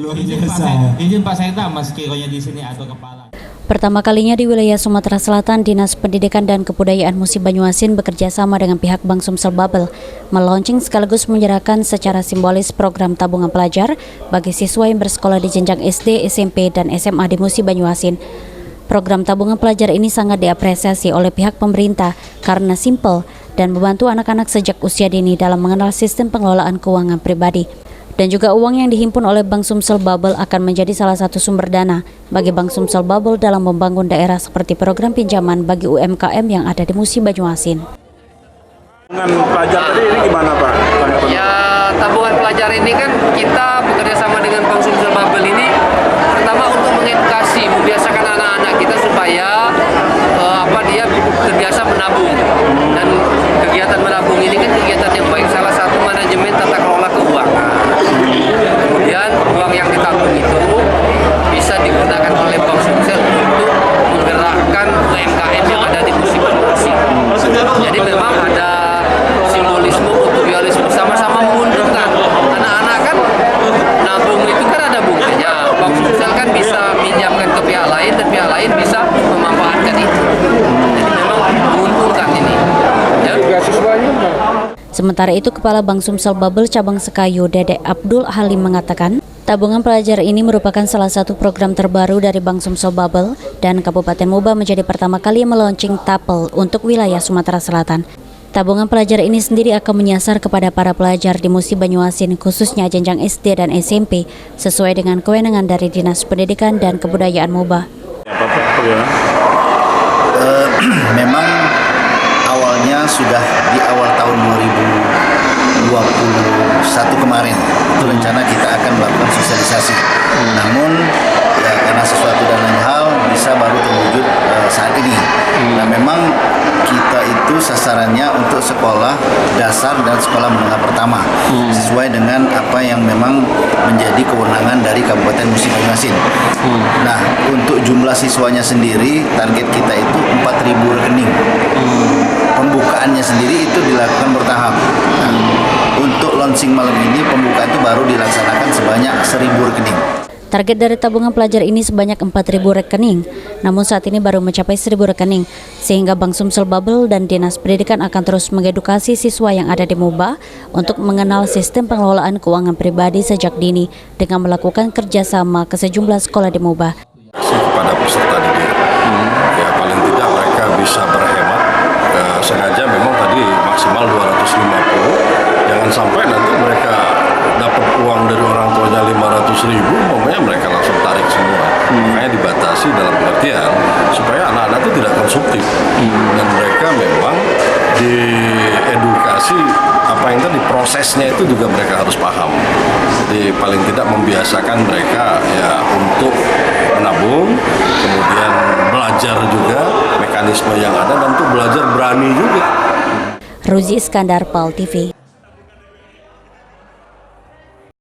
Luar biasa. Izin Pak Sekda, Mas Kironya di sini atau kepala. Pertama kalinya di wilayah Sumatera Selatan, Dinas Pendidikan dan Kebudayaan Musi Banyuasin bekerja sama dengan pihak Bank Sumsel Babel meluncing sekaligus menyerahkan secara simbolis program tabungan pelajar bagi siswa yang bersekolah di jenjang SD, SMP, dan SMA di Musi Banyuasin. Program tabungan pelajar ini sangat diapresiasi oleh pihak pemerintah karena simpel dan membantu anak-anak sejak usia dini dalam mengenal sistem pengelolaan keuangan pribadi. Dan juga uang yang dihimpun oleh Bank Sumsel Babel akan menjadi salah satu sumber dana bagi Bank Sumsel Babel dalam membangun daerah seperti program pinjaman bagi UMKM yang ada di Musi Banyuasin. Tabungan pelajar tadi ini gimana Pak? Ya, tabungan pelajar ini kan kita bekerja sama dengan Bank Sumsel Babel ini pertama untuk mengedukasi, membiasakan anak-anak kita supaya dia terbiasa menabung. Dan kegiatan menabung ini kan kegiatan yang baik, salah satu manajemen tata kelola keuangan. Kemudian uang yang ditabung itu bisa digunakan oleh Bank Sumsel untuk menggerakkan UMKM yang ada di Musi Banyuasin. Jadi memang ada simbolisme mutualisme, sama-sama menguntungkan. Anak-anak kan nabung itu kan ada bunganya. Bank Sumsel kan bisa pinjamkan ke pihak lain dan pihak lain bisa memanfaatkan itu. Jadi memang menguntungkan ini. Ya. Sementara itu, Kepala Bank Sumsel Babel Cabang Sekayu, Dede Abdul Halim mengatakan, tabungan pelajar ini merupakan salah satu program terbaru dari Bank Sumsel Babel dan Kabupaten Muba menjadi pertama kali meluncing TAPEL untuk wilayah Sumatera Selatan. Tabungan pelajar ini sendiri akan menyasar kepada para pelajar di Musi Banyuasin, khususnya jenjang SD dan SMP, sesuai dengan kewenangan dari Dinas Pendidikan dan Kebudayaan Muba. Memang awalnya sudah di awal tahun 2021 kemarin itu rencana kita akan melakukan sosialisasi. Namun ya, karena sesuatu dan lain hal bisa baru terwujud saat ini. Nah, memang kita itu sasarannya untuk sekolah dasar dan sekolah menengah pertama sesuai dengan apa yang memang menjadi kewenangan dari Kabupaten Musi Banyuasin. Nah, untuk jumlah siswanya sendiri target kita itu 4.000 rekening. Pembukaannya sendiri itu dilakukan bertahap. Nah, untuk launching malam ini pembukaan itu baru dilaksanakan sebanyak 1.000 rekening. Target dari tabungan pelajar ini sebanyak 4.000 rekening, namun saat ini baru mencapai 1.000 rekening, sehingga Bank Sumsel Babel dan Dinas Pendidikan akan terus mengedukasi siswa yang ada di Muba untuk mengenal sistem pengelolaan keuangan pribadi sejak dini dengan melakukan kerjasama ke sejumlah sekolah di Muba. Kepada peserta didik, ya paling tidak mereka bisa berhemat, sengaja memang tadi maksimal 250, jangan sampai nanti mereka dapat uang dari orang tuanya 500.000, pokoknya mereka langsung tarik semua. Makanya dibatasi dalam pengertian supaya anak-anak itu tidak konsumtif dan mereka memang diedukasi apa yang tadi prosesnya itu juga mereka harus paham. Jadi paling tidak membiasakan mereka ya untuk menabung, kemudian belajar juga mekanisme yang ada dan untuk belajar berani juga. Ruzi Iskandar, PAL TV.